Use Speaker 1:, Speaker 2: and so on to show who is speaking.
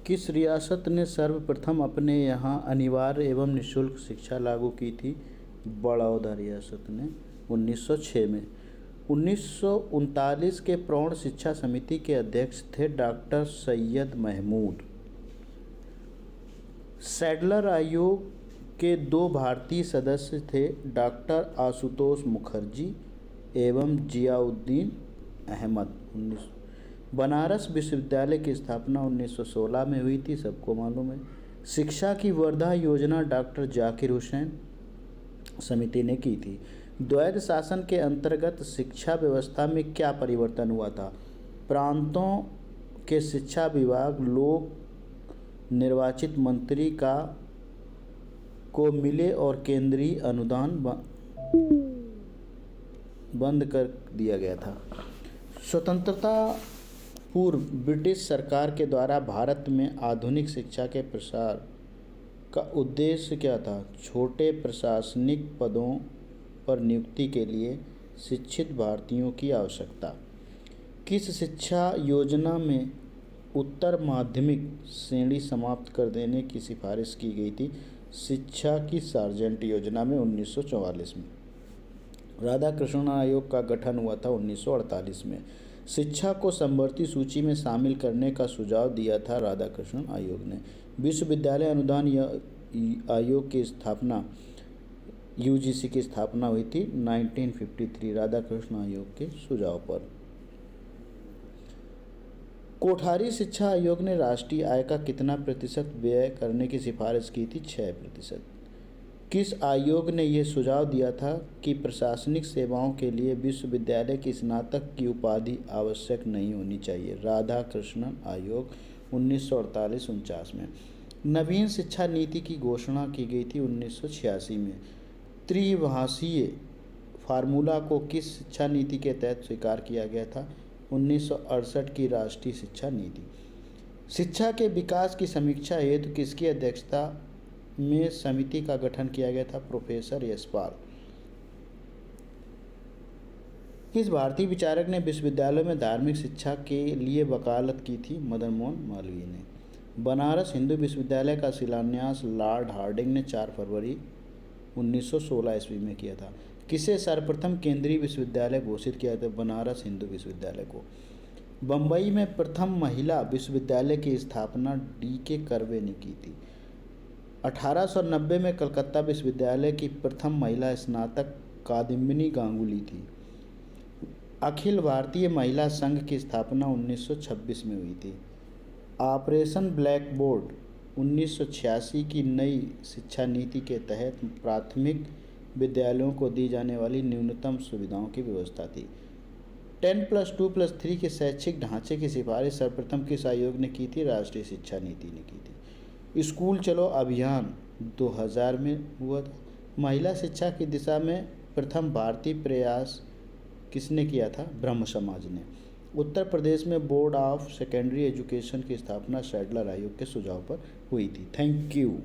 Speaker 1: किस रियासत ने सर्वप्रथम अपने यहाँ अनिवार्य एवं निःशुल्क शिक्षा लागू की थी? बड़ौदा रियासत ने 1906 में। 1939 के प्रौढ़ शिक्षा समिति के अध्यक्ष थे डॉक्टर सैयद महमूद। सैडलर आयोग के दो भारतीय सदस्य थे, डॉक्टर आशुतोष मुखर्जी एवं जियाउद्दीन अहमद। बनारस विश्वविद्यालय की स्थापना 1916 में हुई थी, सबको मालूम है। शिक्षा की वर्धा योजना डॉक्टर जाकिर हुसैन समिति ने की थी। द्वैध शासन के अंतर्गत शिक्षा व्यवस्था में क्या परिवर्तन हुआ था? प्रांतों के शिक्षा विभाग लोक निर्वाचित मंत्री को मिले और केंद्रीय अनुदान बंद कर दिया गया था। स्वतंत्रता पूर्व ब्रिटिश सरकार के द्वारा भारत में आधुनिक शिक्षा के प्रसार का उद्देश्य क्या था? छोटे प्रशासनिक पदों पर नियुक्ति के लिए शिक्षित भारतीयों की आवश्यकता। किस शिक्षा योजना में उत्तर माध्यमिक श्रेणी समाप्त कर देने की सिफारिश की गई थी? शिक्षा की सार्जेंट योजना में 1944 में। राधाकृष्णन आयोग का गठन हुआ था 1948 में। शिक्षा को समवर्ती सूची में शामिल करने का सुझाव दिया था राधाकृष्णन आयोग ने। विश्वविद्यालय अनुदान आयोग की स्थापना यूजीसी की स्थापना हुई थी 1953 राधाकृष्णन आयोग के सुझाव पर। कोठारी शिक्षा आयोग ने राष्ट्रीय आय का कितना प्रतिशत व्यय करने की सिफारिश की थी? 6%। किस आयोग ने यह सुझाव दिया था कि प्रशासनिक सेवाओं के लिए विश्वविद्यालय की स्नातक की उपाधि आवश्यक नहीं होनी चाहिए? राधाकृष्णन आयोग 1948-49 में। नवीन शिक्षा नीति की घोषणा की गई थी 1986 में। त्रिभाषीय फार्मूला को किस शिक्षा नीति के तहत स्वीकार किया गया था? 1968 की राष्ट्रीय शिक्षा नीति। शिक्षा के विकास की समीक्षा हेतु किसकी अध्यक्षता में समिति का गठन किया गया था? प्रोफेसर यशपाल। किस भारतीय विचारक ने विश्वविद्यालयों में धार्मिक शिक्षा के लिए वकालत की थी? मदन मोहन मालवीय ने। बनारस हिंदू विश्वविद्यालय का शिलान्यास लॉर्ड हार्डिंग ने 4 फरवरी 1916 ईस्वी में किया था। किसे सर्वप्रथम केंद्रीय विश्वविद्यालय घोषित किया था? बनारस हिंदू विश्वविद्यालय को। बम्बई में प्रथम महिला विश्वविद्यालय की स्थापना D.K. कर्वे ने की थी। 1890 में कलकत्ता विश्वविद्यालय की प्रथम महिला स्नातक कादम्बिनी गांगुली थी। अखिल भारतीय महिला संघ की स्थापना 1926 में हुई थी। ऑपरेशन ब्लैक बोर्ड 1986 की नई शिक्षा नीति के तहत प्राथमिक विद्यालयों को दी जाने वाली न्यूनतम सुविधाओं की व्यवस्था थी। 10+2+3 के शैक्षिक ढांचे की सिफारिश सर्वप्रथम किस आयोग ने की थी? राष्ट्रीय शिक्षा नीति ने की थी। स्कूल चलो अभियान 2000 में हुआ था। महिला शिक्षा की दिशा में प्रथम भारतीय प्रयास किसने किया था? ब्रह्म समाज ने। उत्तर प्रदेश में बोर्ड ऑफ सेकेंडरी एजुकेशन की स्थापना सैडलर आयोग के सुझाव पर हुई थी। Thank you.